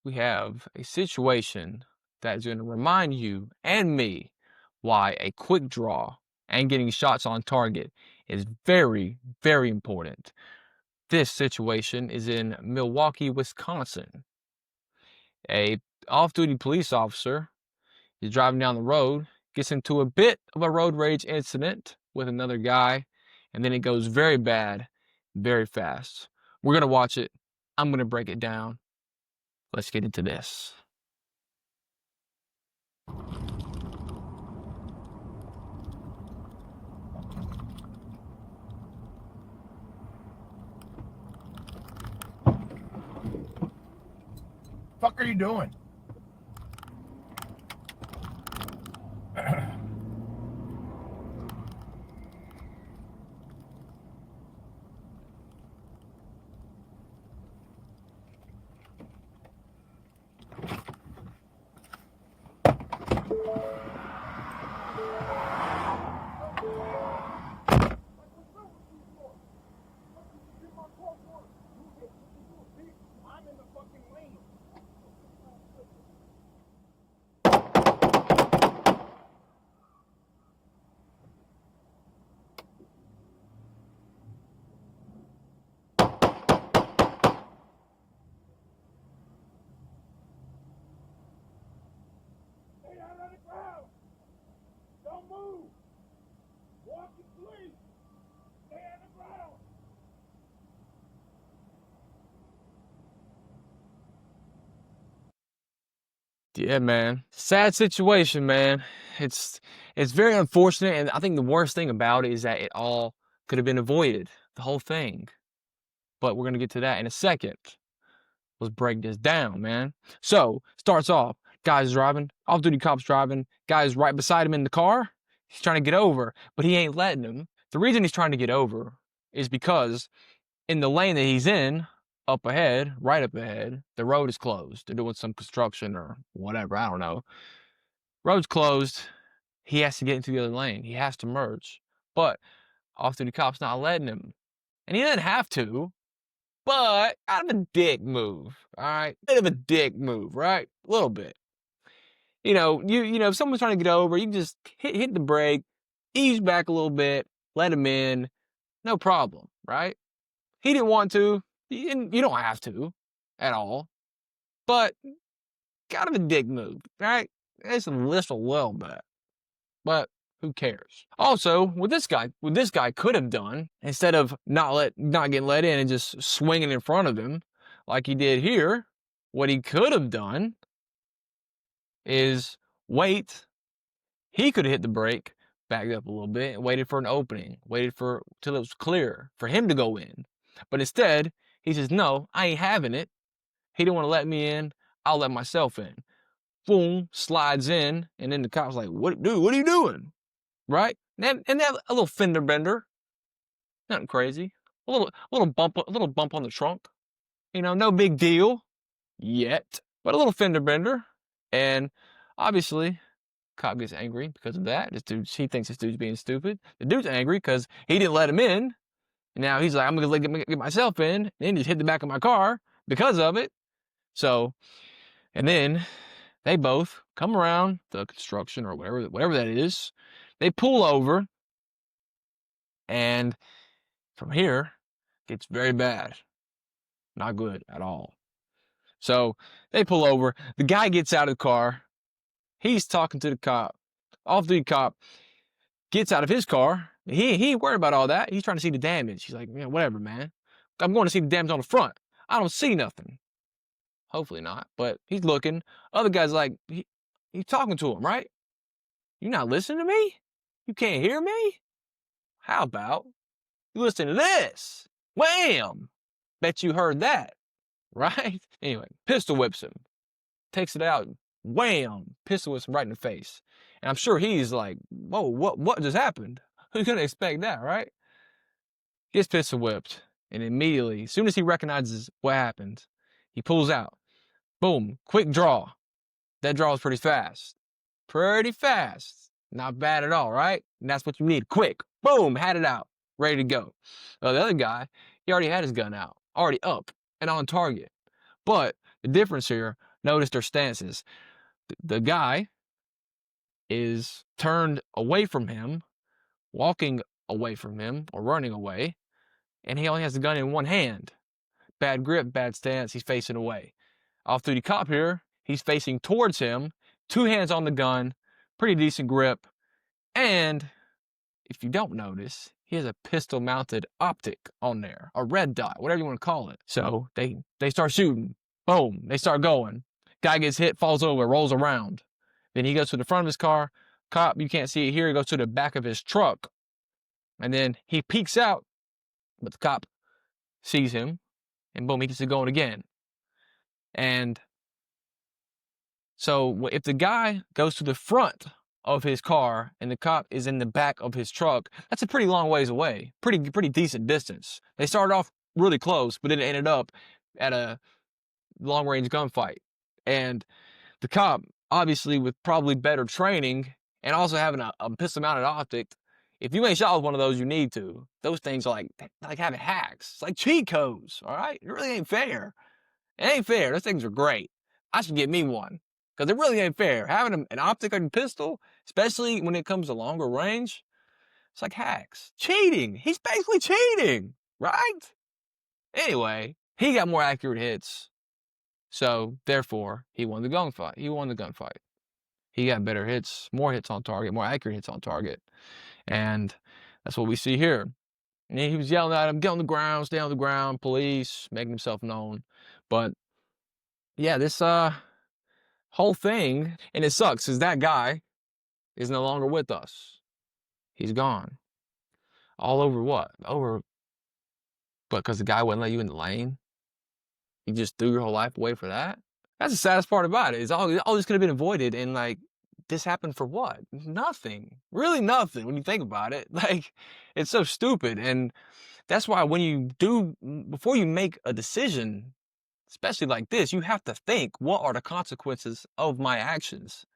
we have a situation that is going to remind you and me why a quick draw and getting shots on target is very, very important. This situation is in Milwaukee, Wisconsin. A off-duty police officer is driving down the road, gets into a bit of a road rage incident with another guy, and then it goes very bad, very fast. We're going to watch it. I'm going to break it down. Let's get into this. Fuck are you doing? I'm in the fucking lane. Stay out on the ground. Don't move. Walk and please. Stay on the ground. Yeah, man. Sad situation, man. It's it's very unfortunate, and I think the worst thing about it is that it all could have been avoided, the whole thing. But we're gonna get to that in a second. Let's break this down, man. So, starts off, guy's driving, off-duty cop's driving, guy's right beside him in the car. He's trying to get over, but he ain't letting him. The reason he's trying to get over is because in the lane that he's in, up ahead, right up ahead, the road is closed. They're doing some construction or whatever, I don't know. Road's closed. He has to get into the other lane. He has to merge. But off-duty cop's not letting him. And he doesn't have to, but kind of a dick move, all right? Bit of a dick move, right? A little bit. You know, if someone's trying to get over, you can just hit the brake, ease back a little bit, let him in, no problem, right? He didn't want to. You don't have to at all. But kind of a dick move, right? It's a little bit. But who cares? Also, what this guy could have done, instead of not getting let in and just swinging in front of him like he did here, what he could have done is wait. He could have hit the brake, backed up a little bit, and waited for an opening, waited for till it was clear for him to go in. But instead, he says, "No, I ain't having it." He didn't want to let me in. I'll let myself in. Boom, slides in, and then the cop's like, "What, dude? What are you doing?" Right? And that a little fender bender, nothing crazy. A little bump on the trunk. You know, no big deal yet, but a little fender bender. And obviously, cop gets angry because of that. He thinks this dude's being stupid. The dude's angry because he didn't let him in. And now he's like, I'm gonna get myself in, and then just hit the back of my car because of it. So, and then they both come around the construction or whatever that is. They pull over, and from here, it's very bad. Not good at all. So they pull over. The guy gets out of the car. He's talking to the cop. Off-duty cop gets out of his car. He ain't worried about all that. He's trying to see the damage. He's like, yeah, whatever, man. I'm going to see the damage on the front. I don't see nothing. Hopefully not, but he's looking. Other guy's like, he's talking to him, right? You not listening to me? You can't hear me? How about you listen to this? Wham! Bet you heard that, right? Anyway, pistol whips him. Takes it out. Wham! Pistol whips him right in the face. And I'm sure he's like, whoa, what just happened? Who's gonna expect that, right? Gets pistol whipped. And immediately, as soon as he recognizes what happened, he pulls out. Boom, quick draw. That draw is pretty fast. Pretty fast. Not bad at all, right? And that's what you need. Quick. Boom, had it out. Ready to go. The other guy, he already had his gun out. Already up and on target. But the difference here, Notice their stances. The guy is turned away from him, walking away from him or running away, and he only has the gun in one hand. Bad grip, bad stance, he's facing away. Off-duty cop here, he's facing towards him, two hands on the gun, pretty decent grip, and if you don't notice, he has a pistol-mounted optic on there, a red dot, whatever you want to call it. So they start shooting. Boom, they start going. Guy gets hit, falls over, rolls around. Then he goes to the front of his car. Cop, you can't see it here, he goes to the back of his truck. And then he peeks out, but the cop sees him, and boom, he gets it going again. And so if the guy goes to the front of his car and the cop is in the back of his truck, that's a pretty long ways away. Pretty decent distance. They started off really close, but then it ended up at a long range gunfight. And the cop, obviously with probably better training and also having a pistol mounted optic, if you ain't shot with one of those, you need to. Those things are like having hacks. It's like cheat codes, all right? It really ain't fair. It ain't fair. Those things are great. I should get me one. Because it really ain't fair. Having an optic on your pistol, especially when it comes to longer range, it's like hacks. Cheating. He's basically cheating, right? Anyway, he got more accurate hits. So, therefore, he won the gunfight. He won the gunfight. He got better hits, more hits on target, more accurate hits on target. And that's what we see here. And he was yelling at him, get on the ground, stay on the ground, police, making himself known. But, yeah, this whole thing, and it sucks, is that guy is no longer with us. He's gone. All over what? But because the guy wouldn't let you in the lane? You just threw your whole life away for that? That's the saddest part about it, is all this could have been avoided, and like, this happened for what? Nothing. Really nothing when you think about it. Like, it's so stupid. And that's why before you make a decision, especially like this, you have to think, what are the consequences of my actions?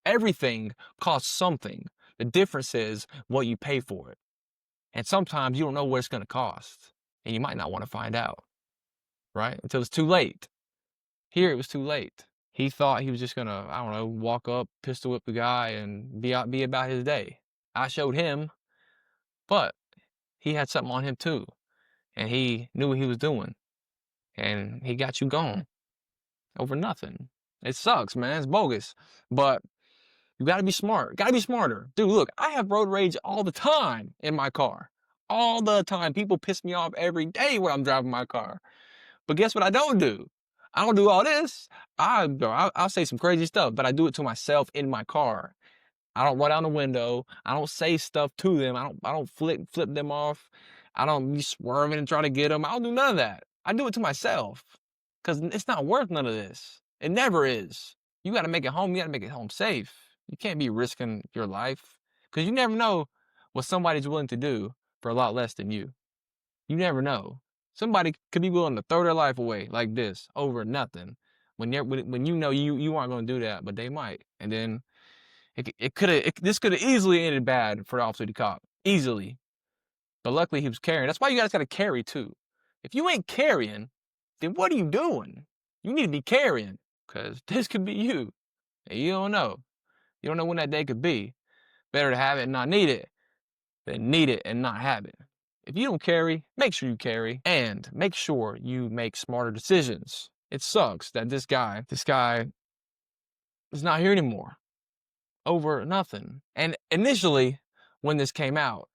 Everything costs something. The difference is what you pay for it. And sometimes you don't know what it's going to cost. And you might not want to find out, right? Until it's too late. Here it was too late. He thought he was just going to, I don't know, walk up, pistol whip the guy, and be about his day. I showed him, but he had something on him too. And he knew what he was doing. And he got you gone over nothing. It sucks, man. It's bogus. But you gotta be smart. Gotta be smarter. Dude, look, I have road rage all the time in my car. All the time. People piss me off every day when I'm driving my car. But guess what I don't do? I don't do all this. I'll say some crazy stuff, but I do it to myself in my car. I don't roll down the window. I don't say stuff to them. I don't flip them off. I don't be swerving and trying to get them. I don't do none of that. I do it to myself. Because it's not worth none of this. It never is. You got to make it home. You got to make it home safe. You can't be risking your life. Because you never know what somebody's willing to do for a lot less than you. You never know. Somebody could be willing to throw their life away like this over nothing. When you know you aren't going to do that, but they might. And then this could have easily ended bad for the off-duty cop. Easily. But luckily he was carrying. That's why you guys got to carry too. If you ain't carrying, then what are you doing? You need to be carrying. Because this could be you. And you don't know. You don't know when that day could be. Better to have it and not need it than need it and not have it. If you don't carry, make sure you carry. And make sure you make smarter decisions. It sucks that this guy is not here anymore. Over nothing. And initially, when this came out,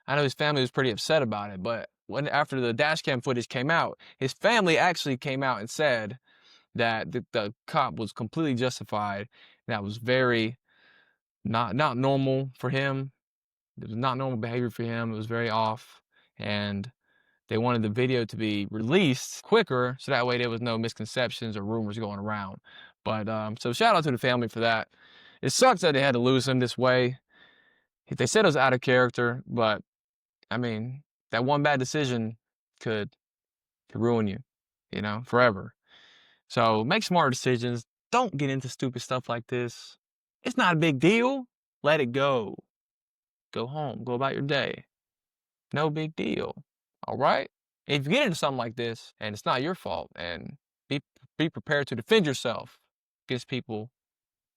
I know his family was pretty upset about it, but after the Dashcam footage came out, his family actually came out and said that the cop was completely justified. That was very not normal for him. It was not normal behavior for him. It was very off. And they wanted the video to be released quicker so that way there was no misconceptions or rumors going around. But so shout out to the family for that. It sucks that they had to lose him this way. They said it was out of character, but I mean, that one bad decision could ruin you, forever. So make smart decisions. Don't get into stupid stuff like this. It's not a big deal. Let it go. Go home. Go about your day. No big deal. All right? If you get into something like this and it's not your fault, and be prepared to defend yourself. against people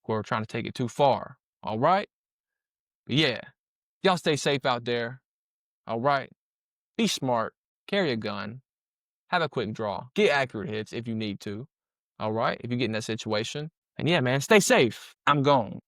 who are trying to take it too far. All right? But yeah, y'all stay safe out there. All right? Be smart. Carry a gun. Have a quick draw. Get accurate hits if you need to. All right? If you get in that situation. And yeah, man, stay safe. I'm gone.